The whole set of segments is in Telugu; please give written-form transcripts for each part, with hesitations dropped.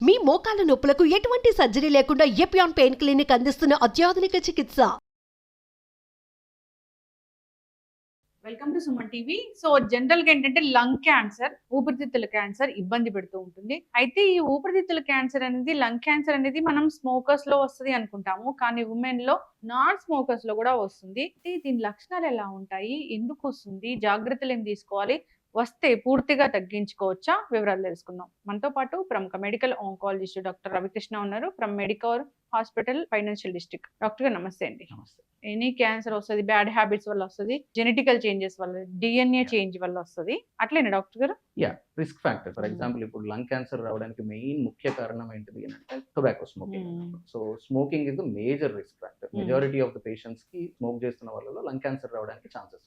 మీ మోకాల నొప్పులకు ఎటువంటి సర్జరీ లేకుండా ఎపియాన్ పెయిన్ క్లినిక్ అందిస్తున్న అత్యాధునిక చికిత్స. Welcome to Suman TV. So general గా ఏంటంటే లంగ్ క్యాన్సర్, ఊపిరితిత్తుల క్యాన్సర్ ఇబ్బంది పెడుతూ ఉంటుంది. అయితే ఈ ఊపిరితిత్తుల క్యాన్సర్ అనేది, లంగ్ క్యాన్సర్ అనేది మనం స్మోకర్స్ లో వస్తుంది అనుకుంటాము, కానీ ఉమెన్ లో, నాన్ స్మోకర్స్ లో కూడా వస్తుంది. దీని లక్షణాలు ఎలా ఉంటాయి, ఎందుకు వస్తుంది, జాగ్రత్తలు ఏం తీసుకోవాలి, వస్తే పూర్తిగా తగ్గించుకోవచ్చా, వివరాలు తెలుసుకుందాం. మనతో పాటు ప్రముఖ మెడికల్ ఆంకాలజిస్ట్ డాక్టర్ రవికృష్ణ ఉన్నారు, from Medicover hospital, financial district. Doctor గారు నమస్తే అండి. నమస్తే. ఎనీ క్యాన్సర్ వస్తుంది, బ్యాడ్ హ్యాబిట్స్ వల్ల వస్తుంది, జెనెటికల్ చేంజెస్ వల్ల, డిఎన్ఏ చేంజ్ వల్ల వస్తుంది, అట్లేనా డాక్టర్ గారు? Risk factor. ఫర్ ఎగ్జాంపుల్ ఇప్పుడు లంగ్ క్యాన్సర్ రావడానికి మెయిన్ ముఖ్య కారణం ఏంటిది అంటే tobacco smoking. So smoking is the major risk factor. Majority of the patients కి స్మోక్ చేస్తున్న వాళ్ళలో లంగ్ క్యాన్సర్ రావడానికి ఛాన్సెస్.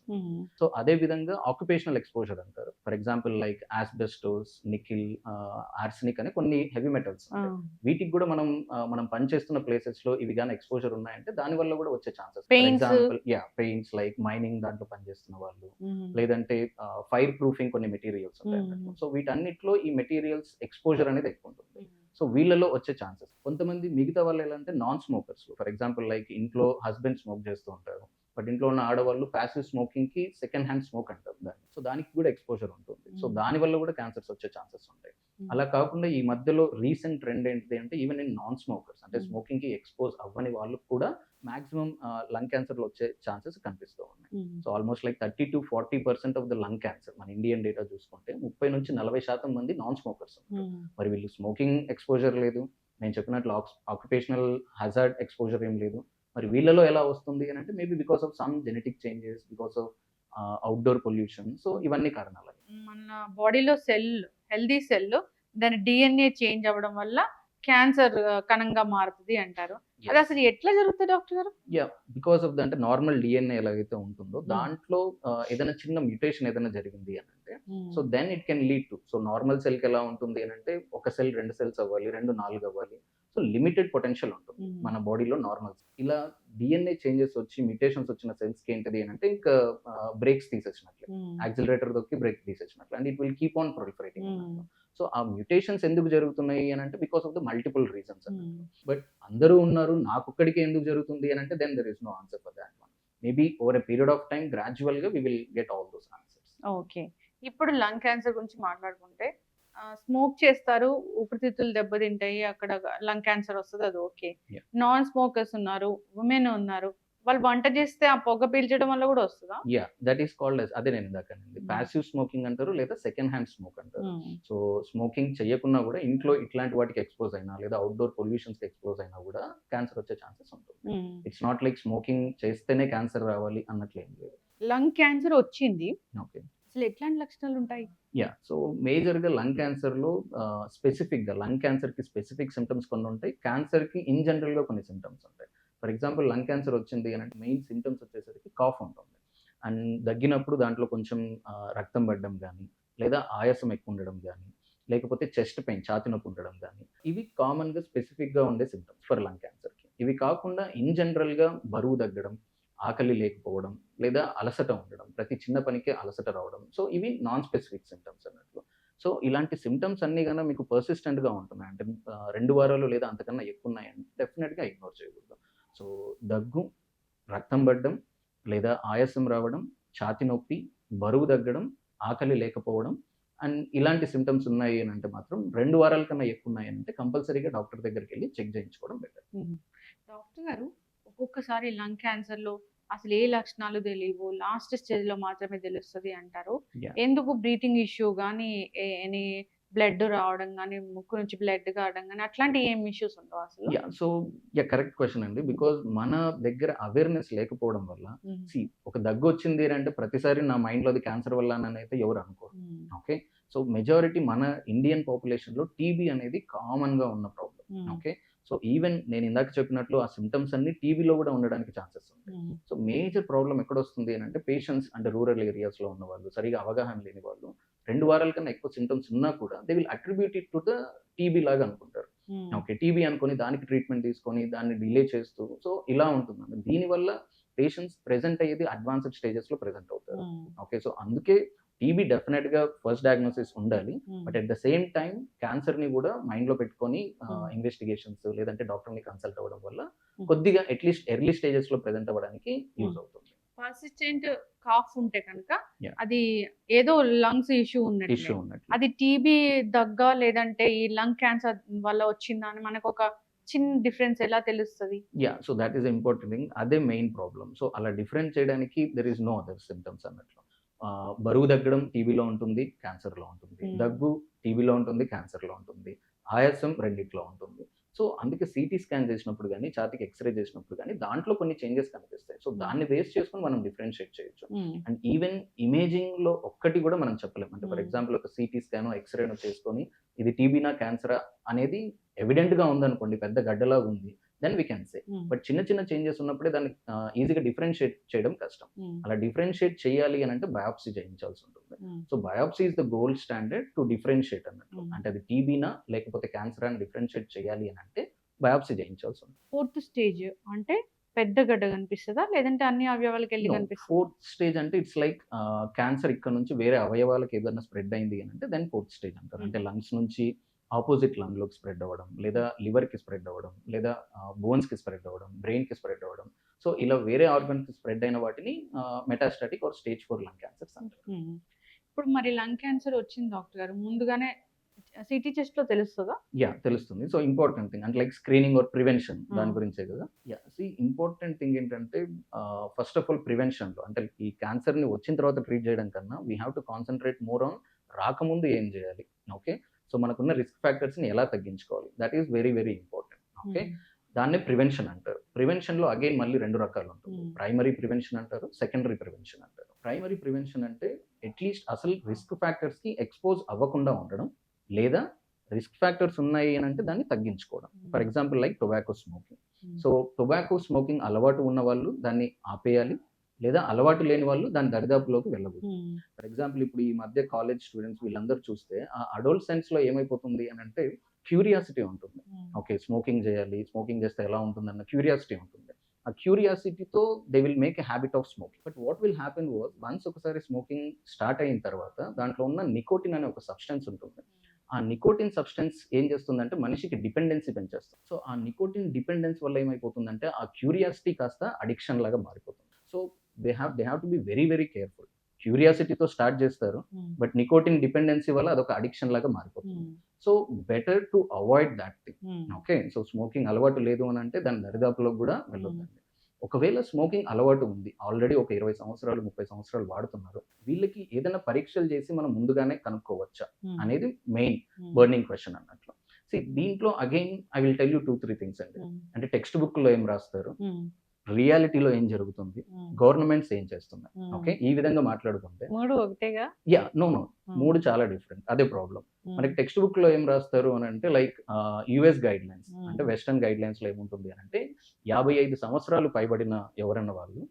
సో అదే విధంగా ఆక్యుపేషనల్ ఎక్స్పోజర్ అంటారు. For example like asbestos, nickel, arsenic అనే కొన్ని హెవీ మెటల్స్, వీటికి కూడా మనం పనిచేస్తున్న ప్లేసెస్ లో ఇవి కానీ ఎక్స్పోజర్ ఉన్నాయంటే దాని వల్ల కూడా వచ్చే chances. For example pains like mining దాంట్లో పనిచేస్తున్న వాళ్ళు, లేదంటే ఫైర్ ప్రూఫింగ్ కొన్ని మెటీరియల్స్ ఉంటాయి. సో వీటన్నిటిలో ఈ మెటీరియల్స్ ఎక్స్పోజర్ అనేది ఎక్కువ ఉంటుంది. సో వీళ్ళలో వచ్చే ఛాన్సెస్. కొంతమంది మిగతా వాళ్ళు ఎలా అంటే non smokers, for example like ఇంట్లో హస్బెండ్ స్మోక్ చేస్తూ ఉంటారు, బట్ ఇంట్లో ఉన్న ఆడవాళ్ళు ప్యాసివ్ స్మోకింగ్ కి సెకండ్ హ్యాండ్ స్మోక్ అంటారు దాన్ని. సో దానికి కూడా ఎక్స్పోజర్ ఉంటుంది. సో దాని వల్ల కూడా క్యాన్సర్స్ వచ్చే ఛాన్సెస్ ఉంటాయి. అలా కాకుండా ఈ మధ్యలో రీసెంట్ ట్రెండ్ ఏంటిది అంటే ఈవెన్ ఇన్ నాన్ స్మోకర్స్, అంటే స్మోకింగ్ కి ఎక్స్పోజ్ అవ్వని వాళ్ళు కూడా మాక్సిమం లంగ్ క్యాన్సర్ లో వచ్చే ఛాన్సెస్ కనిపిస్తూ ఉన్నాయి. So almost like 30 to 40% of the lung cancer మన ఇండియన్ డేటా చూసుకుంటే 30 నుంచి 40% మంది నాన్ స్మోకర్స్. మరి వీళ్ళు స్మోకింగ్ ఎక్స్పోజర్ లేదు, నేను చెప్పినట్లు ఆక్యుపేషనల్ హజార్డ్ ఎక్స్పోజర్ ఏం లేదు. మరి వీళ్ళలో ఎలా వస్తుంది అని అంటే maybe because of some genetic changes, because of outdoor pollution. So ఇవన్నీ కారణాలు. మన బాడీలో సెల్, హెల్దీ సెల్, దాని డిఎన్ఏ చేంజ్ అవ్వడం వల్ల క్యాన్సర్ కణంగా మారుతుంది అంటారు. అది అసలు ఎట్లా జరుగుతుంది డాక్టర్ గారు? బికాస్ ఆఫ్ అంటే నార్మల్ డిఎన్ఏ ఎలాగైతే ఉంటుందో దాంట్లో ఏదైనా చిన్న మ్యూటేషన్ ఏదైనా జరిగింది అని అంటే so then it can lead to. So normal cell కి ఎలా ఉంటుంది అని అంటే ఒక సెల్ 2 cells అవ్వాలి, 2 4 అవ్వాలి. సో లిమిటెడ్ పొటెన్షియల్ ఉంటుంది మన బాడీలో నార్మల్. ఇలా డిఎన్ఏ చేంజెస్ వచ్చి మ్యూటేషన్స్ వచ్చిన సెల్స్ కి ఏంటిది అని అంటే ఇంకా బ్రేక్స్ తీసేసినట్లే, యాక్సిలరేటర్ దొక్కి బ్రేక్ తీసేసినట్లు, and it will keep on proliferating. So ఆ మ్యూటేషన్స్ ఎందుకు జరుగుతున్నాయి అని అంటే because of the multiple reasons. But అందరూ ఉన్నారు, నాకొక్కడికి ఎందుకు జరుగుతుంది అని అంటే then there is no answer for that one. Maybe over a period of time gradual గా we will get all those answers. Okay, ఇప్పుడు లంగ్ క్యాన్సర్ గురించి మాట్లాడుకుంటే స్మోక్ చేస్తారు, ఊపిరితిత్తులు దెబ్బతింటాయి, అక్కడ లంగ్ క్యాన్సర్ వస్తుంది, అది ఓకే. నాన్ స్మోకర్స్ ఉన్నారు, ఉమెన్ ఉన్నారు, వాళ్ళు వంట చేస్తే ఆ పొగ పీల్చడం వల్ల కూడా వస్తుందా? దట్ ఈస్ కాల్డ్ as, అదే నేను ఇందాక ప్యాసివ్ స్మోకింగ్ అంటారు, లేదా సెకండ్ హ్యాండ్ స్మోక్ అంటారు. సో స్మోకింగ్ చేయకున్నా కూడా ఇంట్లో ఇట్లాంటి వాటికి ఎక్స్పోజ్ అయినా లేదా అవుట్డోర్ పొల్యూషన్స్ కి ఎక్స్పోజ్ అయినా కూడా క్యాన్సర్ వచ్చే ఛాన్సెస్ ఉంటుంది. ఇట్స్ నాట్ లైక్ స్మోకింగ్ చేస్తేనే క్యాన్సర్ రావాలి అన్నట్లు ఏం లేదు. లంగ్ క్యాన్సర్ వచ్చింది, ఓకే, అసలు ఎట్లాంటి లక్షణాలు ఉంటాయి? సో మేజర్ గా లంగ్ క్యాన్సర్ లో స్పెసిఫిక్ గా లంగ్ క్యాన్సర్ కి స్పెసిఫిక్ సిమ్టమ్స్ కొన్ని ఉంటాయి, క్యాన్సర్ కి ఇన్ జనరల్ గా కొన్ని సిమ్టమ్స్ ఉంటాయి. ఫర్ ఎగ్జాంపుల్ లంగ్ క్యాన్సర్ వచ్చింది అని అంటే మెయిన్ సిమ్టమ్స్ వచ్చేసరికి కాఫ్ ఉంటుంది, అండ్ దగ్గినప్పుడు దాంట్లో కొంచెం రక్తం పడడం కానీ, లేదా ఆయాసం ఎక్కువ ఉండడం కానీ, లేకపోతే చెస్ట్ పెయిన్, ఛాతి నొప్పి ఉండడం కానీ, ఇవి కామన్ గా స్పెసిఫిక్ గా ఉండే సిమ్టమ్స్ ఫర్ లంగ్ క్యాన్సర్ కి. ఇవి కాకుండా ఇన్ జనరల్ గా బరువు తగ్గడం, ఆకలి లేకపోవడం, లేదా అలసట ఉండడం, ప్రతి చిన్న పనికి అలసట రావడం, సో ఇవి నాన్ స్పెసిఫిక్ సిమ్టమ్స్ అన్నట్లు. సో ఇలాంటి సిమ్టమ్స్ అన్ని కన్నా మీకు పర్సిస్టెంట్ గా ఉంటున్నాయి అంటే 2 వారాలు లేదా అంతకన్నా ఎక్కువ ఉన్నాయంటే డెఫినెట్ గా ఇగ్నోర్ చేయకూడదు. సో దగ్గు, రక్తం పడడం, లేదా ఆయాసం రావడం, ఛాతి నొప్పి, బరువు తగ్గడం, ఆకలి లేకపోవడం, అండ్ ఇలాంటి సిమ్టమ్స్ ఉన్నాయి అని అంటే మాత్రం 2 వారాల కన్నా ఎక్కువ ఉన్నాయంటే కంపల్సరీగా డాక్టర్ దగ్గరికి వెళ్ళి చెక్ చేయించుకోవడం బెటర్. డాక్టర్ గారు, ఒక్కొక్కసారి లంగ్ క్యాన్సర్ లో అసలు ఏ లక్షణాలు తెలియవు, లాస్ట్ స్టేజ్ లో మాత్రమే తెలుస్తుంది అంటారు. ఎందుకు? బ్రీతింగ్ ఇష్యూ కానీ, ఎనీ బ్లడ్ రావడం కానీ, ముక్కు నుంచి బ్లడ్ కావడం కానీ, అట్లాంటి ఏం ఇష్యూస్ ఉండవు అసలు? సో కరెక్ట్ క్వశ్చన్ అండి. బికాజ్ మన దగ్గర అవేర్నెస్ లేకపోవడం వల్ల, ఒక దగ్గు వచ్చింది అంటే ప్రతిసారి నా మైండ్ లో అది క్యాన్సర్ వల్ల అని అయితే ఎవరు అనుకోరు. ఓకే, సో మెజారిటీ మన ఇండియన్ పాపులేషన్ లో టీబీ అనేది కామన్ గా ఉన్న ప్రాబ్లం. ఓకే, సో ఈవెన్ నేను ఇందాక చెప్పినట్లు ఆ సిమ్టమ్స్ అన్ని టీబీలో కూడా ఉండడానికి ఛాన్సెస్ ఉంటాయి. సో మేజర్ ప్రాబ్లం ఎక్కడ వస్తుంది అని అంటే పేషెంట్స్ అంటే రూరల్ ఏరియాస్ లో ఉన్న వాళ్ళు, సరిగా అవగాహన లేని వాళ్ళు 2 వారాల కన్నా ఎక్కువ సిమ్టమ్స్ ఉన్నా కూడా they will attribute it to the TB లాగా అనుకుంటారు. ఓకే, టీబీ అనుకొని దానికి ట్రీట్మెంట్ తీసుకొని దాన్ని డిలే చేస్తూ, సో ఇలా ఉంటుందండి. దీనివల్ల పేషెంట్స్ ప్రెజెంట్ అయ్యేది అడ్వాన్స్డ్ స్టేజెస్ లో ప్రెజెంట్ అవుతారు. ఓకే, సో అందుకే టీబీ డెఫినెట్ గా ఫస్ట్ డయాగ్నోసిస్ ఉండాలి, but at the same time cancer ని కూడా మైండ్ లో పెట్టుకొని ఇన్వెస్టిగేషన్స్ లేదంటే డాక్టర్ ని కన్సల్ట్ అవ్వడం వల్ల కొద్దిగా అట్లీస్ట్ ఎర్లీ స్టేజెస్ లో ప్రెజెంట్ అవ్వడానికి యూజ్ అవుతుంది. పర్సిస్టెంట్ కాఫ్ ఉంటే కనుక Yeah. అది ఏదో లంగ్స్ ఇష్యూ ఇష్యూ ఉన్నట్టు, ఉన్నట్లు. అది టీబీ దగ్గ లేదంటే ఈ లంగ్ క్యాన్సర్ వల్ల వచ్చిందా అని మనకు ఒక చిన్న డిఫరెన్స్ ఎలా తెలుస్తుంది? So that is important thing, అదే మెయిన్ ప్రాబ్లమ్. సో అలా డిఫరెంట్ చేయడానికి there is no other symptoms అన్నట్లు. బరువు తగ్గడం టీబీలో ఉంటుంది, క్యాన్సర్లో ఉంటుంది. దగ్గు టీబీలో ఉంటుంది, క్యాన్సర్లో ఉంటుంది. ఆయాసం రెండిట్లో ఉంటుంది. సో అందుకే సిటీ స్కాన్ చేసినప్పుడు కానీ ఛాతీకి ఎక్స్రే చేసినప్పుడు కానీ దాంట్లో కొన్ని చేంజెస్ కనిపిస్తాయి. సో దాన్ని బేస్ చేసుకొని మనం డిఫరెన్షియేట్ చేయొచ్చు. అండ్ ఈవెన్ ఇమేజింగ్ లో ఒక్కటి కూడా మనం చెప్పలేము. అంటే ఫర్ ఎగ్జాంపుల్ ఒక సిటీ స్కాన్ ఎక్స్రేనో చేసుకొని ఇది టీబీనా క్యాన్సరా అనేది ఎవిడెంట్ గా ఉందనుకోండి, పెద్ద గడ్డలాగా ఉంది, then we can say. But చిన్న చిన్న చేంజెస్ ఉన్నప్పుడే దాన్ని ఈజీగా డిఫరెన్షియేట్ చేయడం కష్టం. అలా డిఫరెన్షియేట్ చేయాలి అని అంటే బయాప్సీ చేయించాల్సి ఉంటుంది. So biopsy is the gold standard to differentiate అన్నట్టు. అంటే అది టీబీనా లేకపోతే క్యాన్సర్ అని డిఫరెన్షియేట్ చేయాలి అని అంటే బయాప్సీ చేయించాల్సి ఉంటుంది. 4th స్టేజ్ అంటే పెద్ద గడ్డ కనిపిస్తుందా లేదంటే అన్ని అవయవాలకు వెళ్ళి కనిపిస్తుందా? 4th స్టేజ్ అంటే ఇట్స్ లైక్ క్యాన్సర్ ఇక్కడ నుంచి వేరే అవయవాలకు ఏదైనా స్ప్రెడ్ అయింది అని అంటే దెన్ 4th స్టేజ్ అంటారు. అంటే లంగ్స్ నుంచి ఆపోజిట్ లంగ్ లోకి స్ప్రెడ్ అవ్వడం, లేదా లివర్ కి స్ప్రెడ్ అవ్వడం, లేదా బోన్స్ కి స్ప్రెడ్ అవ్వడం, బ్రెయిన్ కి స్ప్రెడ్ అవ్వడం. సో ఇలా వేరే ఆర్గన్ కి స్ప్రెడ్ అయిన వాటిని metastatic or stage 4 lung cancers అంటారు. ఇప్పుడు మరి లంగ్ క్యాన్సర్ వచ్చింది డాక్టర్ గారు, ముందుగానే సిటీ చెస్ట్ లో తెలుస్తుందా? తెలుస్తుంది. సో ఇంపార్టెంట్ థింగ్ అంటే లైక్ స్క్రీనింగ్ ఆర్ ప్రివెన్షన్, దాని గురించే కదా. ఇంపార్టెంట్ థింగ్ ఏంటంటే ఫస్ట్ ఆఫ్ ఆల్ ప్రివెన్షన్ లో, అంటే ఈ క్యాన్సర్ ని వచ్చిన తర్వాత ట్రీట్ చేయడం కన్నా we have to concentrate more on రాకముందు ఏం చేయాలి. ఓకే, సో మనకున్న రిస్క్ ఫ్యాక్టర్స్ ని ఎలా తగ్గించుకోవాలి, that is very very important. Okay, దాన్నే ప్రివెన్షన్ అంటారు. ప్రివెన్షన్ లో అగైన్ మళ్ళీ 2 రకాలు ఉంటుంది. ప్రైమరీ ప్రివెన్షన్ అంటారు, సెకండరీ ప్రివెన్షన్ అంటారు. ప్రైమరీ ప్రివెన్షన్ అంటే అట్లీస్ట్ అసలు రిస్క్ ఫ్యాక్టర్స్ కి ఎక్స్పోజ్ అవ్వకుండా ఉండడం, లేదా రిస్క్ ఫ్యాక్టర్స్ ఉన్నాయి అని అంటే దాన్ని తగ్గించుకోవడం. For example like tobacco smoking. So tobacco smoking అలవాటు ఉన్న వాళ్ళు దాన్ని ఆపేయాలి, లేదా అలవాటు లేని వాళ్ళు దాని దరిదాపులోకి వెళ్ళకూడదు. ఫర్ ఎగ్జాంపుల్ ఇప్పుడు ఈ మధ్య కాలేజ్ స్టూడెంట్స్ వీళ్ళందరూ చూస్తే ఆ అడోల్సెన్స్ లో ఏమైపోతుంది అని అంటే క్యూరియాసిటీ ఉంటుంది. ఓకే, స్మోకింగ్ చేయాలి, స్మోకింగ్ చేస్తే ఎలా ఉంటుంది అన్న క్యూరియాసిటీ ఉంటుంది. ఆ క్యూరియాసిటీతో they will make a habit of smoking. But what will happen was once ఒకసారి స్మోకింగ్ స్టార్ట్ అయిన తర్వాత దాంట్లో ఉన్న నికోటిన్ అనే ఒక సబ్స్టెన్స్ ఉంటుంది. ఆ నికోటిన్ సబ్స్టెన్స్ ఏం చేస్తుందంటే మనిషికి డిపెండెన్సీ పెంచేస్తుంది. సో ఆ నికోటిన్ డిపెండెన్స్ వల్ల ఏమైపోతుందంటే ఆ క్యూరియాసిటీ కాస్త అడిక్షన్ లాగా మారిపోతుంది. So they have to be very very careful. క్యూరియాసిటీతో స్టార్ట్ చేస్తారు, బట్ నికోటిన్ డిపెండెన్సీ వల్ల అదొక అడిక్షన్ లాగా మారిపోతుంది. So better to avoid that thing. Okay, so smoking అలవాటు లేదు అని అంటే దాని దరిదాపులో కూడా వెళ్ళొద్దండి. ఒకవేళ స్మోకింగ్ అలవాటు ఉంది, ఆల్రెడీ ఒక 20 సంవత్సరాలు 30 సంవత్సరాలు వాడుతున్నారు, వీళ్ళకి ఏదైనా పరీక్షలు చేసి మనం ముందుగానే కనుక్కోవచ్చా అనేది మెయిన్ బర్నింగ్ క్వశ్చన్ అన్నట్లు. దీంట్లో again I will tell you 2-3 things అండి. అంటే టెక్స్ట్ బుక్ లో ఏం రాస్తారు, రియాలిటీలో ఏం జరుగుతుంది, గవర్నమెంట్స్ ఏం చేస్తున్నాయి. ఓకే, ఈ విధంగా మాట్లాడుకుంటే నో 3 చాలా డిఫరెంట్. అదే ప్రాబ్లం. మనకి టెక్స్ట్ బుక్ లో ఏం రాస్తారు అని అంటే లైక్ యుఎస్ గైడ్ లైన్స్, అంటే వెస్టర్న్ గైడ్ లైన్స్ లో ఏముంటుంది అని అంటే 55 సంవత్సరాలు పైబడిన ఎవరన్న వాళ్ళు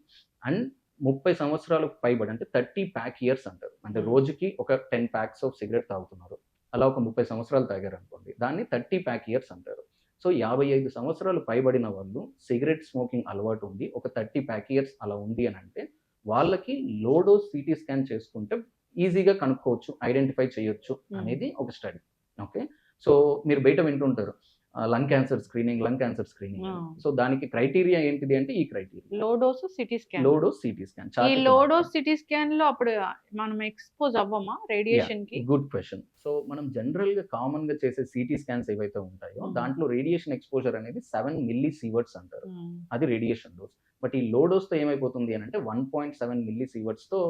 అండ్ 30 సంవత్సరాలు పైబడి అంటే 30 ప్యాక్ ఇయర్స్ అంటారు. అంటే రోజుకి ఒక 10 ప్యాక్స్ ఆఫ్ సిగరెట్ తాగుతున్నారు, అలా ఒక 30 సంవత్సరాలు తాగారు అనుకోండి, దాన్ని 30 ప్యాక్ ఇయర్స్ అంటారు. సో 55 సంవత్సరాలు పైబడిన వాళ్ళు సిగరెట్ స్మోకింగ్ అలవాటు ఉంది, ఒక 30 ప్యాక్ ఇయర్స్ అలా ఉంది అని అంటే వాళ్ళకి లో డోస్ సిటీ స్కాన్ చేసుకుంటే ఈజీగా కనుక్కోవచ్చు, ఐడెంటిఫై చేయొచ్చు అనేది ఒక స్టడీ. ఓకే, సో మీరు బయట వింటుంటారు లంగ్ క్యాన్సర్ స్క్రీనింగ్. సో దానికి క్రైటీరియా ఏంటిది అంటే ఈ criteria low dose CT scan. ఈ లో డోస్ సిటీ స్కాన్ లో అప్పుడు మనం ఎక్స్పోజ్ అవ్వమా రేడియేషన్ కి? Good question. సో మనం జనరల్ గా కామన్ గా చేసే సిటీ స్కాన్స్ ఏవైతే ఉంటాయో దాంట్లో రేడియేషన్ ఎక్స్పోజర్ అనేది 7 మిల్లీ సీవర్ట్స్ అంటారు, అది రేడియేషన్ డోస్. బట్ ఈ లో డోస్ తో ఏమైపోతుంది అని అంటే 1.7 మిల్లీ సీవర్ట్స్ తో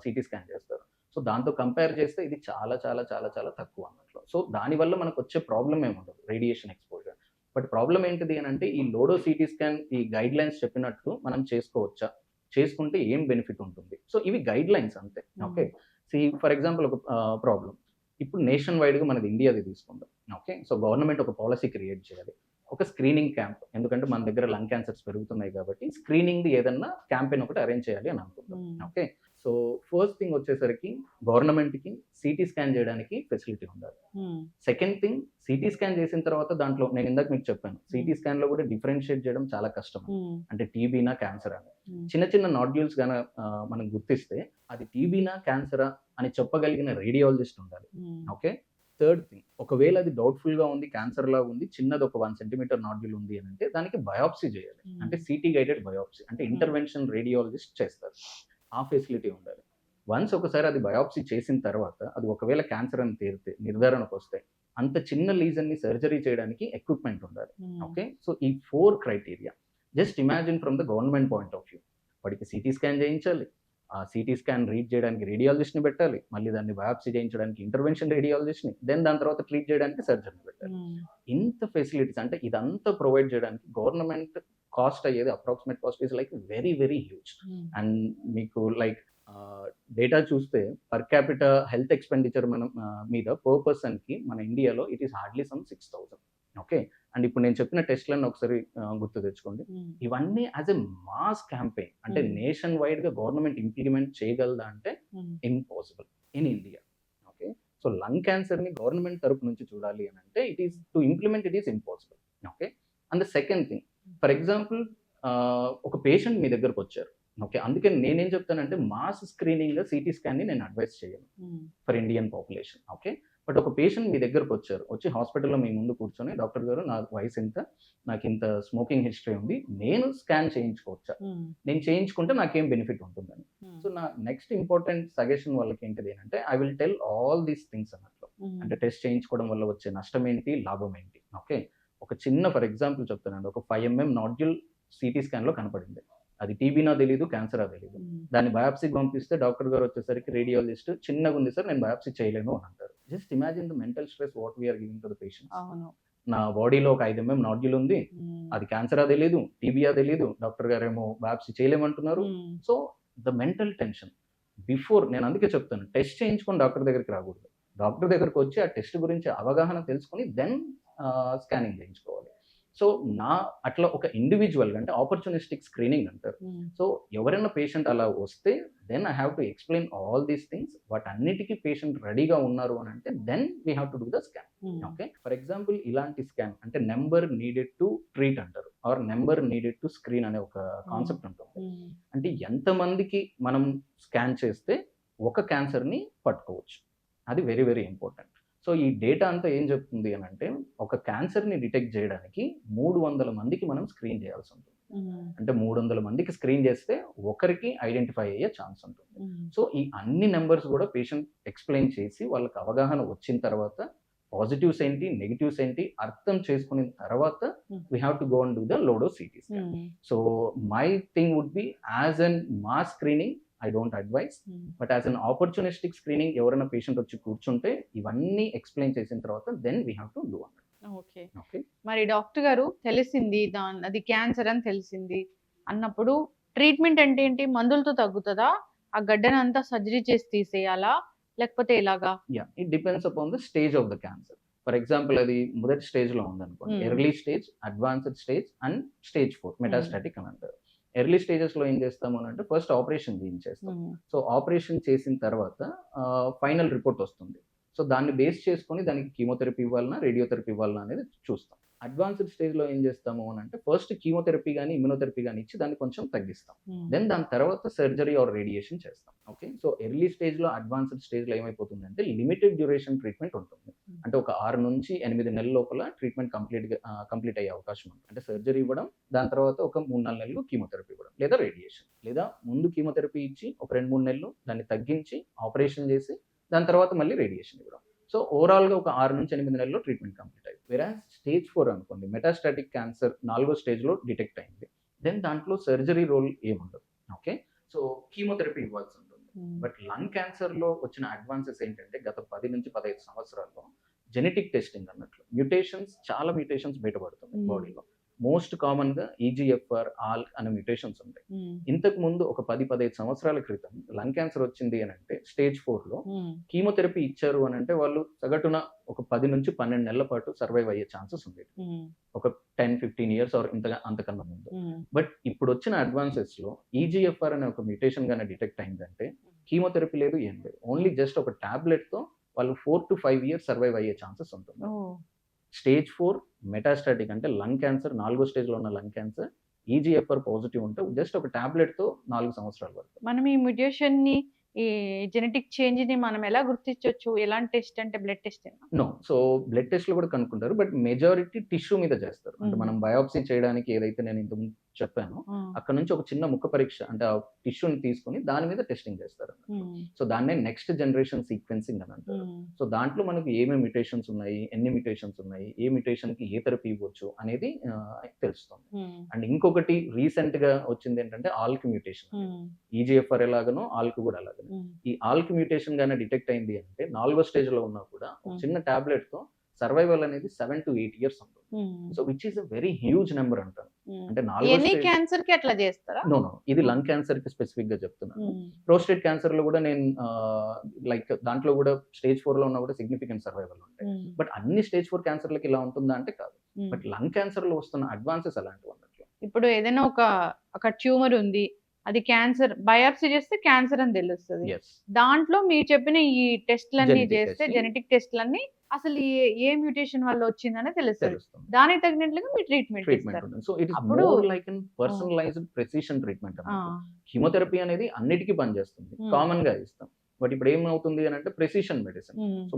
సిటీ స్కాన్ చేస్తారు. సో దాంతో కంపేర్ చేస్తే ఇది చాలా చాలా చాలా చాలా తక్కువ అన్నట్లు. సో దానివల్ల మనకు వచ్చే ప్రాబ్లం ఏముండదు రేడియేషన్ ఎక్స్పోజర్. బట్ ప్రాబ్లం ఏంటిది అని అంటే ఈ లోడో సిటీ స్కాన్ ఈ గైడ్ లైన్స్ చెప్పినట్టు మనం చేసుకోవచ్చా, చేసుకుంటే ఏం బెనిఫిట్ ఉంటుంది. సో ఇవి గైడ్ లైన్స్ అంతే. ఓకే, ఫర్ ఎగ్జాంపుల్ ఒక ప్రాబ్లం ఇప్పుడు నేషన్ వైడ్ గా మనది ఇండియాది తీసుకుందాం. ఓకే, సో గవర్నమెంట్ ఒక పాలసీ క్రియేట్ చేయాలి, ఒక స్క్రీనింగ్ క్యాంప్, ఎందుకంటే మన దగ్గర లంగ్ క్యాన్సర్స్ పెరుగుతున్నాయి కాబట్టి స్క్రీనింగ్ ది ఏదన్నా క్యాంపెయిన్ ఒకటి అరేంజ్ చేయాలి అని అనుకుంటాం. ఓకే, సో ఫస్ట్ థింగ్ వచ్చేసరికి గవర్నమెంట్కి సిటీ స్కాన్ చేయడానికి ఫెసిలిటీ ఉండాలి. సెకండ్ థింగ్, సిటీ స్కాన్ చేసిన తర్వాత దాంట్లో నేను ఇందాక మీకు చెప్పాను, సిటీ స్కాన్ లో కూడా డిఫరెన్షియేట్ చేయడం చాలా కష్టం. అంటే టీబీనా క్యాన్సర్ అని చిన్న చిన్న నాడ్యూల్స్ గాన మనం గుర్తిస్తే అది టీబీనా క్యాన్సరా అని చెప్పగలిగిన రేడియాలజిస్ట్ ఉండాలి. ఓకే. థర్డ్ థింగ్, ఒకవేళ అది డౌట్ఫుల్ గా ఉంది, క్యాన్సర్ లా ఉంది, చిన్నది ఒక 1 సెంటీమీటర్ నాడ్యూల్ ఉంది అని అంటే దానికి బయాప్సీ చేయాలి. అంటే సిటీ గైడెడ్ బయాప్సీ, అంటే ఇంటర్వెన్షన్ రేడియాలజిస్ట్ చేస్తారు. ఆ ఫెసిలిటీ ఉండాలి. వన్స్ ఒకసారి అది బయాప్సీ చేసిన తర్వాత అది ఒకవేళ క్యాన్సర్ అని తేలితే, నిర్ధారణకు వస్తే, అంత చిన్న లీజన్ ని సర్జరీ చేయడానికి ఎక్విప్మెంట్ ఉండాలి. ఓకే. సో ఈ 4 criteria just imagine from the government point of view. వాడికి సిటీ స్కాన్ చేయించాలి, ఆ సిటీ స్కాన్ రీడ్ చేయడానికి రేడియాలజిస్ట్ని పెట్టాలి, మళ్ళీ దాన్ని బయాప్సీ చేయించడానికి ఇంటర్వెన్షన్ రేడియాలజిస్ట్ని, దాని తర్వాత ట్రీట్ చేయడానికి సర్జన్ పెట్టాలి. ఇంత ఫెసిలిటీస్, అంటే ఇదంతా ప్రొవైడ్ చేయడానికి గవర్నమెంట్ కాస్ట్ అయ్యేది approximate cost is like very very huge. And మీకు లైక్ డేటా చూస్తే పర్ క్యాపిటల్ హెల్త్ ఎక్స్పెండిచర్ మనం మీద పర్ పర్సన్ కి మన ఇండియాలో it is hardly some 6,000. Okay. And ఇప్పుడు నేను చెప్పిన టెస్ట్లను ఒకసారి గుర్తు తెచ్చుకోండి. ఇవన్నీ యాజ్ ఎ మాస్ క్యాంపెయిన్, అంటే నేషన్ వైడ్ గా గవర్నమెంట్ ఇంప్లిమెంట్ చేయగలదా అంటే impossible in India. Okay. So lung cancer ని గవర్నమెంట్ తరపు నుంచి చూడాలి అని అంటే it is to implement, it is impossible. Okay. And the second thing, for example ఒక పేషెంట్ మీ దగ్గరకు వచ్చారు. ఓకే. అందుకే నేనేం చెప్తానంటే మాస్ స్క్రీనింగ్ సిటీ స్కాన్ ని నేను అడ్వైస్ చేయను for Indian population. Okay. But ఒక పేషెంట్ మీ దగ్గరకు వచ్చి హాస్పిటల్లో మీ ముందు కూర్చొని, డాక్టర్ గారు నా వయసు ఇంత, నాకు ఇంత స్మోకింగ్ హిస్టరీ ఉంది, నేను స్కాన్ చేయించుకోవచ్చా, నేను చేయించుకుంటే నాకేం బెనిఫిట్ ఉంటుందని. సో నా నెక్స్ట్ ఇంపార్టెంట్ సజెషన్ వాళ్ళకి ఏంటిది అంటే I will tell all these things అన్నట్లు. అంటే టెస్ట్ చేయించుకోవడం వల్ల వచ్చే నష్టం ఏంటి, లాభం ఏంటి. ఓకే. ఒక చిన్న ఫర్ ఎగ్జాంపుల్ చెప్తానండి. ఒక 5 mm నాడ్యూల్ సిటీ స్కాన్ లో కనపడింది. అది టీబీనా తెలీదు, క్యాన్సరా తెలీదు. దాన్ని బయాప్సీకి పంపిస్తే డాక్టర్ గారు వచ్చేసరికి రేడియాలజిస్ట్ చిన్నగా ఉంది సార్, నేను బయాప్సీ చేయలేను అని అంటారు. Just imagine the mental stress what we're giving to the patients. నా బాడీలో ఒక 5 mm నాడ్యూల్ ఉంది, అది క్యాన్సరా తెలీదు, టీబీయా తెలీదు, డాక్టర్ గారు ఏమో బయాప్సీ చేయలేమంటున్నారు. So the mental tension before, నేను అందుకే చెప్తాను టెస్ట్ చేయించుకొని డాక్టర్ దగ్గరికి రాకూడదు. డాక్టర్ దగ్గరకు వచ్చి ఆ టెస్ట్ గురించి అవగాహన తెలుసుకొని దెన్ స్కానింగ్ చేయించుకోవాలి. సో అట్లా ఒక ఇండివిజువల్గా, అంటే ఆపర్చునిస్టిక్ స్క్రీనింగ్ అంటారు. సో ఎవరైనా పేషెంట్ అలా వస్తే then I have to explain all these things. వాటన్నిటికీ పేషెంట్ రెడీగా ఉన్నారు అని అంటే then we have to do the scan. Okay. For example ఇలాంటి స్కాన్ అంటే నెంబర్ నీడెడ్ టు ట్రీట్ అంటారు, or number needed to screen అనే ఒక కాన్సెప్ట్ ఉంటుంది. అంటే ఎంతమందికి మనం స్కాన్ చేస్తే ఒక క్యాన్సర్ని పట్టుకోవచ్చు, అది వెరీ వెరీ ఇంపార్టెంట్. సో ఈ డేటా అంతా ఏం చెప్తుంది అని అంటే ఒక క్యాన్సర్ని డిటెక్ట్ చేయడానికి 300 మందికి మనం స్క్రీన్ చేయాల్సి ఉంటుంది. అంటే 300 మందికి స్క్రీన్ చేస్తే ఒకరికి ఐడెంటిఫై అయ్యే ఛాన్స్ ఉంటుంది. సో ఈ అన్ని నెంబర్స్ కూడా పేషెంట్ ఎక్స్ప్లెయిన్ చేసి వాళ్ళకి అవగాహన వచ్చిన తర్వాత పాజిటివ్స్ ఏంటి, నెగిటివ్స్ ఏంటి అర్థం చేసుకున్న తర్వాత we have to go and do the low dose CT scan. So my thing would be as an mass screening I don't advise, but as an opportunistic screening ఎవరైనా పేషెంట్ వచ్చి కూర్చుంటే ఇవన్నీ ఎక్స్ప్లెయిన్ చేసిన తర్వాత then we have to do అన్నట్టు. ఓకే. మరి డాక్టర్ గారు తెలిసింది అది క్యాన్సర్ అని తెలిసింది అన్నప్పుడు ట్రీట్మెంట్ అంటే ఏంటి, మందులతో తగ్గుతుందా, ఆ గడ్డనంతా సర్జరీ చేసి తీసేయాలా, లేకపోతే ఎలాగా? Yeah, it depends upon the stage of the cancer. For example అది మొదటి స్టేజ్ లో ఉందనుకోండి, early stage, advanced stage and stage 4 metastatic అని అంటారు. ఎర్లీ స్టేజెస్ లో ఏం చేస్తాము అని అంటే ఫస్ట్ ఆపరేషన్ చేయించేస్తాం. సో ఆపరేషన్ చేసిన తర్వాత ఫైనల్ రిపోర్ట్ వస్తుంది. సో దాన్ని బేస్ చేసుకొని దానికి కీమోథెరపీ ఇవ్వాలన్నా రేడియోథెరపీ ఇవ్వాలన్నా అనేది చూస్తాం. అడ్వాన్స్డ్ స్టేజ్ లో ఏం చేస్తాము అని అంటే ఫస్ట్ కీమోథెరపీ కానీ ఇమ్యునోథెరపీ కానీ ఇచ్చి దాన్ని కొంచెం తగ్గిస్తాం. దెన్ దాని తర్వాత సర్జరీ ఆర్ రేడియేషన్ చేస్తాం. ఓకే. సో ఎర్లీ స్టేజ్ లో అడ్వాన్స్డ్ స్టేజ్ లో ఏమైపోతుంది అంటే లిమిటెడ్ డ్యూరేషన్ ట్రీట్మెంట్ ఉంటుంది. అంటే ఒక 6 నుంచి 8 నెలల లోపల ట్రీట్మెంట్ కంప్లీట్ అయ్యే అవకాశం ఉంది. అంటే సర్జరీ ఇవ్వడం, దాని తర్వాత ఒక 3-4 నెలలు కీమోథెరపీ ఇవ్వడం, లేదా రేడియేషన్, లేదా ముందు కీమోథెరపీ ఇచ్చి ఒక 2-3 నెలలు దాన్ని తగ్గించి ఆపరేషన్ చేసి దాని తర్వాత మళ్ళీ రేడియేషన్ ఇవ్వడం. సో ఓవరాల్గా ఒక 6 నుంచి 8 నెలల్లో ట్రీట్మెంట్ కంప్లీట్ అయ్యింది. వెరాజ్ స్టేజ్ 4 అనుకోండి, మెటాస్టాటిక్ క్యాన్సర్ 4వ స్టేజ్లో డిటెక్ట్ అయింది. దెన్ దాంట్లో సర్జరీ రోల్ ఏముండదు. ఓకే. సో కీమోథెరపీ ఇవ్వాల్సి ఉంటుంది. బట్ లంగ్ క్యాన్సర్లో వచ్చిన అడ్వాన్సెస్ ఏంటంటే గత 10 నుంచి 15 సంవత్సరాల్లో జెనెటిక్ టెస్టింగ్ అన్నట్లు చాలా మ్యూటేషన్స్ బయటపడుతుంది బాడీలో. మోస్ట్ కామన్ గా EGFR ALK అనే మ్యూటేషన్స్ ఉంటాయి. ఇంతకు ముందు ఒక 10-15 సంవత్సరాల క్రితం లంగ్ క్యాన్సర్ వచ్చింది అని అంటే స్టేజ్ 4 లో కీమోథెరపీ ఇచ్చారు అని అంటే వాళ్ళు సగటున ఒక 10 నుంచి 12 నెలల పాటు సర్వైవ్ అయ్యే ఛాన్సెస్ ఉండేది, ఒక 10-15 ఇయర్స్ ఆర్ అంతకన్నా ముందు. బట్ ఇప్పుడు వచ్చిన అడ్వాన్సెస్ లో EGFR అనే ఒక మ్యూటేషన్ గానే డిటెక్ట్ అయిందంటే కీమోథెరపీ లేదు, ఏం లేదు. ఓన్లీ జస్ట్ ఒక టాబ్లెట్తో వాళ్ళు 4 to 5 years సర్వైవ్ అయ్యే ఛాన్సెస్ ఉంటుంది. స్టేజ్ 4 మెటాస్టాటిక్ అంటే లంగ్ క్యాన్సర్, 4వ స్టేజ్లో ఉన్న లంగ్ క్యాన్సర్, EGFR పాజిటివ్ ఉంటే జస్ట్ ఒక టాబ్లెట్తో 4 సంవత్సరాల వరకు. మనం ఈ మ్యుటేషన్ ని, ఈ జెనెటిక్ చేంజ్ ని మనం ఎలా గుర్తించవచ్చు? ఎలాంటి టెస్ట్ అంటే blood test? No, so blood టెస్ట్లు కూడా కనుక్కుంటారు, బట్ మెజారిటీ టిష్యూ మీద చేస్తారు. అంటే మనం బయాప్సీ చేయడానికి ఏదైతే నేను ఇంతకు చెప్పానో అక్కడ నుంచి ఒక చిన్న ముక్క పరీక్ష అంటే ఆ టిష్యూని తీసుకొని దాని మీద టెస్టింగ్ చేస్తారు. సో దాన్నే నెక్స్ట్ జనరేషన్ సీక్వెన్సింగ్ అని అంటారు. సో దాంట్లో మనకు ఏమేమి మ్యుటేషన్స్ ఉన్నాయి, ఎన్ని మ్యుటేషన్స్ ఉన్నాయి, ఏ మ్యుటేషన్ కి ఏ థెరపీ ఇవ్వచ్చు అనేది తెలుస్తుంది. అండ్ ఇంకొకటి రీసెంట్ గా వచ్చింది ఏంటంటే ఆల్క్ మ్యుటేషన్. EGFR ఎలాగనో ఆల్క్ కూడా అలాగే. ఈ ఆల్క్ మ్యుటేషన్ గానే డిటెక్ట్ అయింది అంటే 4వ స్టేజ్ లో ఉన్నా కూడా ఒక చిన్న టాబ్లెట్ తో సర్వైవల్ అనేది 7 to 8 years ఉంటుంది. So which is a very huge number అంటాను. అంటే 4వ క్యాన్సర్ కి అట్లా చేస్తారా? నో, ఇది లంగ్ క్యాన్సర్ కి స్పెసిఫిక్ గా చెప్తున్నాను. ప్రోస్టేట్ క్యాన్సర్ లో కూడా నేను లైక్ దాంట్లో కూడా స్టేజ్ 4 లో ఉన్నా కూడా సిగ్నిఫికెంట్ సర్వైవల్ ఉంటాయి. బట్ అన్ని స్టేజ్ 4 క్యాన్సర్లకి ఇలా ఉంటుందా అంటే కాదు. బట్ లంగ్ క్యాన్సర్ లో వస్తున్న అడ్వాన్సెస్ అలాంటివి ఉన్నట్లు. ఇప్పుడు ఏదైనా ఒక ట్యూమర్ ఉంది, అది క్యాన్సర్, బయాప్సీ చేస్తే క్యాన్సర్ అని తెలుస్తుంది. దాంట్లో మీరు చెప్పిన ఈ టెస్ట్లన్నీ చేస్తే, జెనెటిక్ టెస్ట్లన్నీ అసలు ఏ మ్యూటేషన్ వల్ల వచ్చిందని తెలుస్తుంది. దానికి తగినట్లుగా మీరు ట్రీట్మెంట్ ఇస్తారు. So it is more like an personalised precision treatment. Chemotherapy అనేది అన్నిటికీ పనిచేస్తుంది, కామన్ గా ఇస్తాం. బట్ ఇప్పుడు ఏమవుతుంది అని అంటే ప్రెసిషన్ మెడిసిన్. సో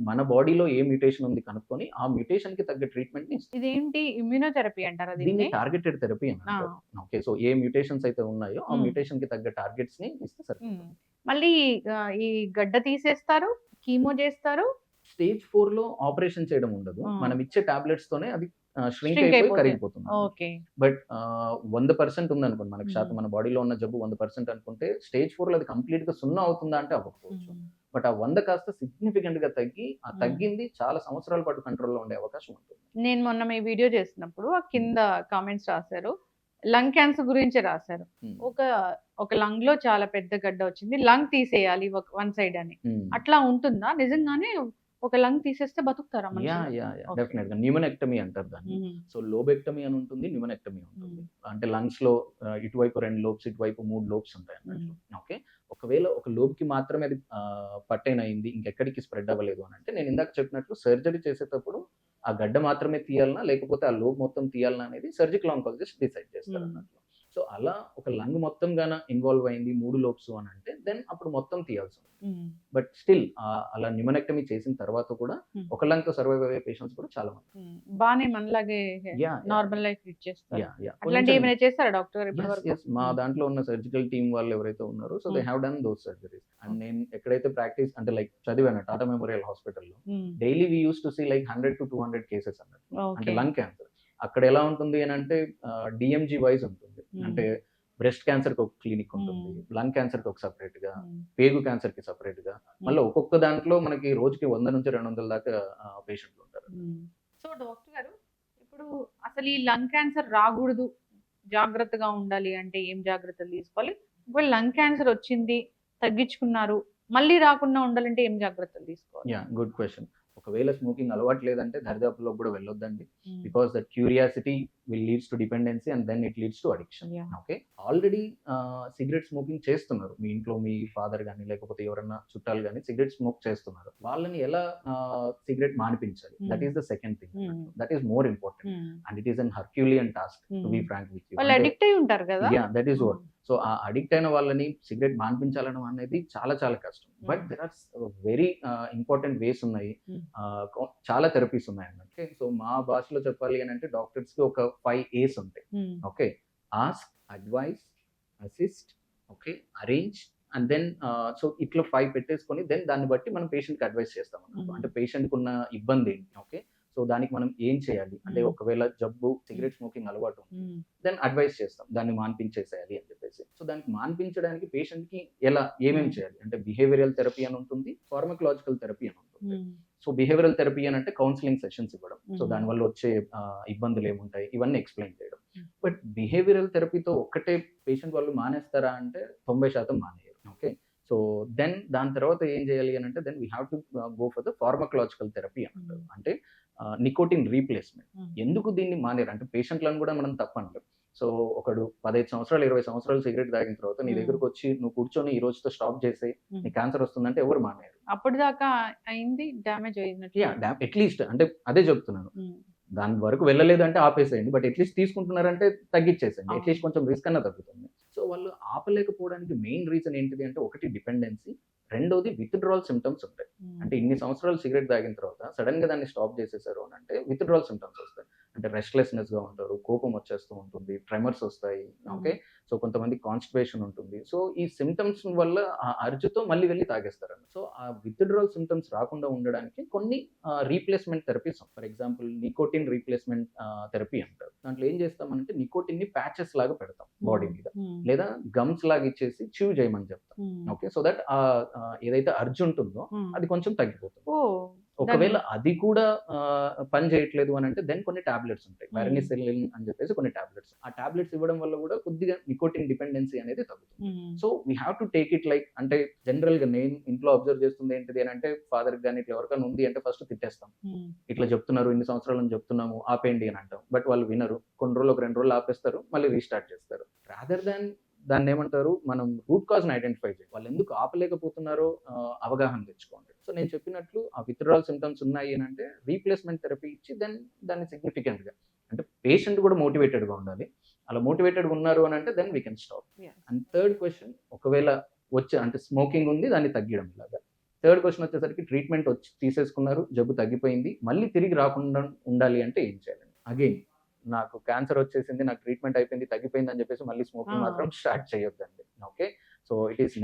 మన బాడీలో ఏ మ్యూటేషన్ ఉంది కనుక్కొని ఆ మ్యూటేషన్ కి తగ్గ ట్రీట్మెంట్ ని ఇస్తాం. ఇదేంటి ఇమ్యూనోథెరపీ అంటారా? దీన్ని టార్గెటెడ్ థెరపీ అంటారు. ఓకే, సో ఏ మ్యూటేషన్స్ అయితే ఉన్నాయో ఆ మ్యూటేషన్ కి తగ్గ టార్గెట్స్ ని ఇస్తే సరిపోతుంది. మళ్ళీ ఈ గడ్డ తీసేస్తారు, కీమో చేస్తారు. స్టేజ్ 4 లో ఆపరేషన్ చేయడం ఉండదు. మనం ఇచ్చే టాబ్లెట్స్ తోనే అది ష్రింక్ అయిపోయి కరిగిపోతుంది. బట్ 100% ఉంది అనుకోండి మనకి శాతం, మన బాడీలో ఉన్న జబ్బు 100% అనుకుంటే స్టేజ్ 4 లో అది కంప్లీట్ గా 0 అవుతుందా అంటే అవ్వకపోవచ్చు. బట్ ఆ 100 కాస్త సిగ్నిఫికెంట్ గా తగ్గి ఆ తగ్గింది చాలా సంవత్సరాల పాటు కంట్రోల్లో ఉండే అవకాశం ఉంటుంది. నేను మొన్న మీ వీడియో చేసినప్పుడు ఆ కింద కామెంట్స్ రాశారు, లంగ్ క్యాన్సర్ గురించి రాశారు. ఒక లంగ్ లో చాలా పెద్ద గడ్డ వచ్చింది, లంగ్ తీసేయాలి వన్ సైడ్ అని. అట్లా ఉంటుందా? నిజంగానే ఒక లంగ్ తీసేస్తే బతుకుతారా? డెఫినెట్ గా న్యూమోనెక్టమీ అంటారు దాన్ని. సో లోబెక్టమీ అని ఉంటుంది, న్యూమోనెక్టమీ ఉంటుంది. అంటే లంగ్స్ లో ఇటువైపు 2 లోబ్స్, ఇటువైపు 3 లోబ్స్ ఉంటాయి అన్నట్లు. ఓకే, ఒకవేళ ఒక లోబ్ కి మాత్రమే అది పట్టైన్ అయింది, ఇంకెక్కడికి స్ప్రెడ్ అవ్వలేదు అని అంటే నేను ఇందాక చెప్పినట్లు సర్జరీ చేసేటప్పుడు ఆ గడ్డ మాత్రమే తీయాలనా లేకపోతే ఆ లోబ్ మొత్తం తీయాలనా అనేది సర్జికల్ ఆంకాలజిస్ట్ డిసైడ్ చేస్తారు అన్నట్లు. సో అలా ఒక లంగ్ మొత్తం గాన ఇన్వాల్వ్ అయింది 3 లోబ్స్ అని అంటే దెన్ అప్పుడు మొత్తం తీయాల్సి ఉంటుంది. బట్ స్టిల్ అలా న్యూమోనెక్టమీ చేసిన తర్వాత కూడా ఒక లంగ్ తో సర్వైవ్ అయ్యే పేషెంట్స్ కూడా చాలా మంది బానే మనలాగే నార్మల్ లైఫ్ లీడ్ చేస్తారు. అట్లాంటి ఏమైనా చేస్తారా డాక్టర్? మా దాంట్లో ఉన్న సర్జికల్ టీమ్ వాళ్ళు ఎవరైతే ఉన్నారో so they have done those surgeries. And నేను ఎక్కడైతే ప్రాక్టీస్ అంటే లైక్ చదివాను టాటా మెమోరియల్ హాస్పిటల్లో, daily we use to see like 100 to 200 cases అన్నట్టు. అంటే లంగ్ క్యాన్సర్ అక్కడ ఎలా ఉంటుంది అని అంటే DMG వైజ్ ఉంటుంది. అంటే బ్రెస్ట్ క్యాన్సర్ కి ఒక క్లినిక్ ఉంటుంది, లంగ్ క్యాన్సర్ కి ఒక సపరేట్ గా, పేగు క్యాన్సర్ కి సపరేట్ గా, మళ్ళీ ఒక్కొక్క దాంట్లో మనకి రోజుకి 100 నుంచి 200 దాకా పేషెంట్లు ఉంటారు. సో డాక్టర్ గారు, ఇప్పుడు అసలు ఈ లంగ్ క్యాన్సర్ రాకూడదు, జాగ్రత్తగా ఉండాలి అంటే ఏం జాగ్రత్తలు తీసుకోవాలి? ఒకవేళ లంగ్ క్యాన్సర్ వచ్చింది, తగ్గించుకున్నారు, మళ్ళీ రాకుండా ఉండాలంటే ఏం జాగ్రత్తలు తీసుకోవాలి? Good question. ఒకవేళ స్మోకింగ్ అలవాటు లేదంటే దరిదాపులో కూడా వెళ్ళొద్దండి. Because that curiosity will leads to dependency and then it leads to addiction. Okay, already cigarette smoking చేస్తున్నారు మీ ఇంట్లో, మీ ఫాదర్ కానీ లేకపోతే ఎవరన్నా చుట్టాలు కానీ సిగరెట్ స్మోక్ చేస్తున్నారు, వాళ్ళని ఎలా సిగరెట్ మానిపించాలి? That is the second thing. That is more important and it is an herculean task to be frank with you. వాళ్ళు అడిక్ట్ అయి ఉంటారు కదా. That is what. సో ఆ అడిక్ట్ అయిన వాళ్ళని సిగరెట్ మానిపించాలడం అనేది చాలా చాలా కష్టం. But there are very important ways ఉన్నాయి, చాలా థెరపీస్ ఉన్నాయి అన్నట్టు. సో మా భాషలో చెప్పాలి అని అంటే డాక్టర్స్ కి ఒక 5 A's ఉంటాయి. Okay, ask, advise, assist, okay, arrange and then so ఇట్లా 5 పెట్టేసుకొని దెన్ దాన్ని బట్టి మనం పేషెంట్ కి అడ్వైస్ చేస్తాం అన్నట్టు. అంటే పేషెంట్ కు ఉన్న ఇబ్బంది ఏంటి, ఓకే, సో దానికి మనం ఏం చేయాలి అంటే ఒకవేళ జబ్బు సిగరెట్ స్మోకింగ్ అలవాటు ఉంది దెన్ అడ్వైస్ చేస్తాం దాన్ని మాన్పించేసేయాలి అని చెప్పేసి. సో దానికి మాన్పించడానికి పేషెంట్ కి ఎలా ఏమేమి చేయాలి అంటే బిహేవియరల్ థెరపీ అని ఉంటుంది, ఫార్మకలాజికల్ థెరపీ అని ఉంటుంది. సో బిహేవియరల్ థెరపీ అని అంటే కౌన్సిలింగ్ సెషన్స్ ఇవ్వడం, సో దానివల్ల వచ్చే ఇబ్బందులు ఏముంటాయి ఇవన్నీ ఎక్స్ప్లెయిన్ చేయడం. బట్ బిహేవియరల్ థెరపీతో ఒక్కటే పేషెంట్ వాళ్ళు మానేస్తారా అంటే 90% మానేయరు. ఓకే, సో దెన్ దాని తర్వాత ఏం చేయాలి అని అంటే then we have to go for the pharmacological therapy అంటారు. అంటే నికోటిన్ రీప్లేస్మెంట్. ఎందుకు దీన్ని మానేరు అంటే పేషెంట్లను కూడా మనం తప్పనలేదు. సో ఒకడు 15 సంవత్సరాలు 20 సంవత్సరాలు సిగరెట్ తాగిన తర్వాత నీ Hmm. దగ్గరకు వచ్చి నువ్వు కూర్చొని ఈ రోజుతో స్టాప్ చేసి Hmm. నీ క్యాన్సర్ వస్తుందంటే ఎవరు మానేరు. అప్పటిదాకా అయింది డ్యామేజ్ అయినట్టు. అట్లీస్ట్ అంటే అదే చెప్తున్నాను, ఉమ్, దాని వరకు వెళ్ళలేదు అంటే ఆపేసేయండి, బట్ అట్లీస్ట్ తీసుకుంటున్నారంటే తగ్గించేసేయండి, అవును. అట్లీస్ట్ కొంచెం రిస్క్ అన్న తగ్గుతుంది. సో వాళ్ళు ఆపలేకపోవడానికి మెయిన్ రీజన్ ఏంటిది అంటే ఒకటి డిపెండెన్సీ, రెండోది విత్డ్రాల్ సిమ్టమ్స్ ఉంటాయి. ఉమ్, అంటే ఇన్ని సంవత్సరాలు సిగరెట్ తాగిన తర్వాత సడన్ గా దాన్ని స్టాప్ చేసేసారు అని అంటే విత్డ్రాల్ సిమ్టమ్స్ వస్తాయి. అంటే రెస్ట్లెస్నెస్ గా ఉంటారు, కోపం వచ్చేస్తూ ఉంటుంది, ట్రెమర్స్ వస్తాయి. ఓకే, సో కొంతమంది కాన్స్టిపేషన్ ఉంటుంది. సో ఈ సిమ్టమ్స్ వల్ల ఆ అర్జుతో మళ్ళీ వెళ్ళి తాగేస్తారు. సో ఆ విత్డ్రాల్ సిమ్టమ్స్ రాకుండా ఉండడానికి కొన్ని replacement therapies, for example nicotine replacement therapy అంటారు. దాంట్లో ఏం చేస్తామంటే నికోటిన్ ని ప్యాచెస్ లాగా పెడతాం బాడీ మీద, ఉమ్, లేదా గమ్స్ లాగా ఇచ్చేసి చ్యూ చేయమని చెప్తాం. ఉమ్, ఓకే, సో దట్ ఏదైతే అర్జు ఉంటుందో ఉమ్. అది కొంచెం తగ్గిపోతుంది. ఓ, ఒకవేళ అది కూడా పని చేయట్లేదు అని అంటే దెన్ కొన్ని టాబ్లెట్స్ ఉంటాయి, Hmm. వెరనిసిలిన్ అని చెప్పేసి కొన్ని టాబ్లెట్స్. ఆ టాబ్లెట్స్ ఇవ్వడం వల్ల కూడా కొద్దిగా నికోటిన్ డిపెండెన్సీ అనేది తగ్గుతుంది. Um, so we have to take it like, అంటే జనరల్ గా నేను ఇంట్లో అబ్జర్వ్ చేస్తుంది ఏంటిది అని అంటే ఫాదర్ కానీ ఇట్లా ఎవరికైనా ఉంది అంటే ఫస్ట్ తిట్టేస్తాం, ఉమ్, ఇట్లా చెప్తున్నారు ఇన్ని సంవత్సరాలు అని చెప్తున్నాము ఆపేయండి అని అంటాం. బట్ వాళ్ళు వినరు, కొన్ని రోజులు ఒక 2 రోజులు ఆపేస్తారు, మళ్ళీ రీస్టార్ట్ చేస్తారు. రాదర్ దాన్ దాన్ని ఏమంటారు, మనం రూట్ కాజ్ ని ఐడెంటిఫై చేయాలి, వాళ్ళు ఎందుకు ఆపలేకపోతున్నారో అవగాహన తెచ్చుకోండి. సో నేను చెప్పినట్లు ఆ విత్డ్రాల్ సిమ్టమ్స్ ఉన్నాయి అని అంటే రీప్లేస్మెంట్ థెరపీ ఇచ్చి దాన్ని సిగ్నిఫికెంట్ గా, అంటే పేషెంట్ కూడా మోటివేటెడ్ గా ఉండాలి. అలా మోటివేటెడ్ గా ఉన్నారు అని అంటే then we can stop. yes. And third question, ఒకవేళ వచ్చే అంటే స్మోకింగ్ ఉంది దాన్ని తగ్గించడం ఇలాగా. థర్డ్ క్వశ్చన్ వచ్చేసరికి ట్రీట్మెంట్ వచ్చి తీసేసుకున్నారు, జబ్బు తగ్గిపోయింది, మళ్ళీ తిరిగి రాకుండా ఉండాలి అంటే ఏం చేయాలండి? అగైన్ నాకు క్యాన్సర్ వచ్చేసింది, నాకు ట్రీట్మెంట్ అయిపోయింది, తగ్గిపోయింది అని చెప్పేసి మళ్ళీ స్మోకింగ్ మాత్రం స్టార్ట్ చేయొద్దండి. Okay, so it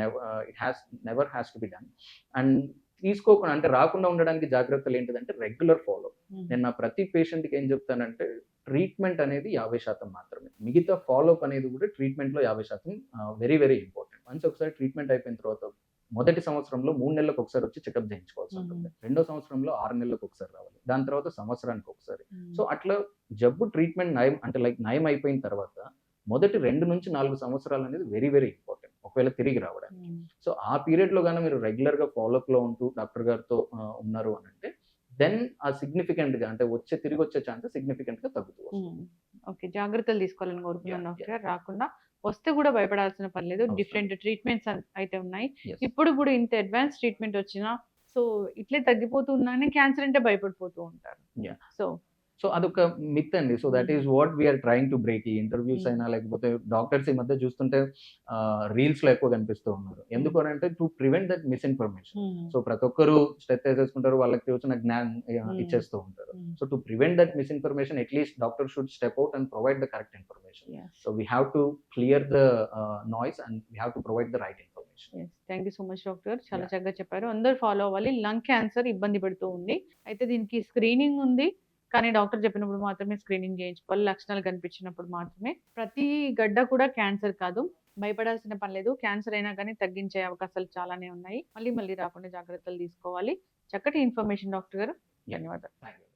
never has to be done. And తీసుకోకుండా అంటే రాకుండా ఉండడానికి జాగ్రత్తలు ఏంటిదంటే రెగ్యులర్ ఫాలో. ఉమ్, నేను నా ప్రతి పేషెంట్కి ఏం చెప్తానంటే ట్రీట్మెంట్ అనేది 50% మాత్రమే, మిగతా ఫాలోఅప్ అనేది కూడా ట్రీట్మెంట్లో 50% వెరీ వెరీ ఇంపార్టెంట్. వన్స్ ఒకసారి ట్రీట్మెంట్ అయిపోయిన తర్వాత మొదటి సంవత్సరంలో 3 నెలలకు ఒకసారి వచ్చి చెకప్ చేయించుకోవాల్సి ఉంటుంది, రెండో సంవత్సరంలో 6 నెలలకు ఒకసారి రావాలి, దాని తర్వాత సంవత్సరానికి ఒకసారి. ఉమ్, సో అట్లా జబ్బు ట్రీట్మెంట్ నయం అంటే లైక్ నయం అయిపోయిన తర్వాత మొదటి 2 నుంచి 4 సంవత్సరాలు అనేది వెరీ వెరీ ఇంపార్టెంట్ ఒకవేళ తిరిగి రావడానికి. ఉమ్, సో ఆ పీరియడ్ లో గానీ మీరు రెగ్యులర్ గా ఫాలోఅప్ లో ఉంటూ డాక్టర్ గారితో ఉన్నారు అని అంటే దెన్ ఆ సిగ్నిఫికెంట్ గా అంటే తిరిగి వచ్చే ఛాన్సెస్ సిగ్నిఫికెంట్ గా తగ్గుతూ వస్తుంది. ఉమ్. ఓకే, జాగ్రత్తలు తీసుకోవాలని కోరుకున్నాను Yeah, డాక్టర్. రాకుండా వస్తే కూడా భయపడాల్సిన పని లేదు. అవసరం డిఫరెంట్ ట్రీట్మెంట్స్ అయితే ఉన్నాయి. Yes. ఇప్పుడు కూడా ఇంత అడ్వాన్స్ ట్రీట్మెంట్ వచ్చినా సో ఇట్లే తగ్గిపోతున్నానే క్యాన్సర్ అంటే భయపడిపోతూ ఉంటారు. Yeah. సో సో అదొక మిత్ అండి. So that is what we're trying to break. ఈ ఇంటర్వ్యూస్ అయినా లేకపోతే డాక్టర్స్ ఈ మధ్య చూస్తుంటే రీల్స్ లో ఎక్కువ కనిపిస్తూ ఉన్నారు. ఎందుకు అని అంటే to prevent that misinformation. So ప్రతి ఒక్కరు స్టెప్ వేసేసుకుంటారు, వాళ్ళకి వచ్చిన జ్ఞానం ఇచ్చేస్తూ ఉంటారు. So to prevent that misinformation at least doctor should step out and provide the correct information. So we have to clear the noise and we have to provide the right information. Thank you so much doctor, చాలా Yeah. చక్కగా చెప్పారు. అందరూ ఫాలో అవ్వాలి. లంగ్ క్యాన్సర్ ఇబ్బంది పెడుతూ ఉంది, అయితే దీనికి స్క్రీనింగ్ ఉంది, కానీ డాక్టర్ చెప్పినప్పుడు మాత్రమే స్క్రీనింగ్ చేయించుకోవాలి, లక్షణాలు కనిపించినప్పుడు మాత్రమే. ప్రతి గడ్డ కూడా క్యాన్సర్ కాదు, భయపడాల్సిన పని లేదు. క్యాన్సర్ అయినా కానీ తగ్గించే అవకాశాలు చాలానే ఉన్నాయి. మళ్ళీ రాకుండా జాగ్రత్తలు తీసుకోవాలి. చక్కటి ఇన్ఫర్మేషన్ డాక్టర్ గారు, ధన్యవాదాలు. Thank you.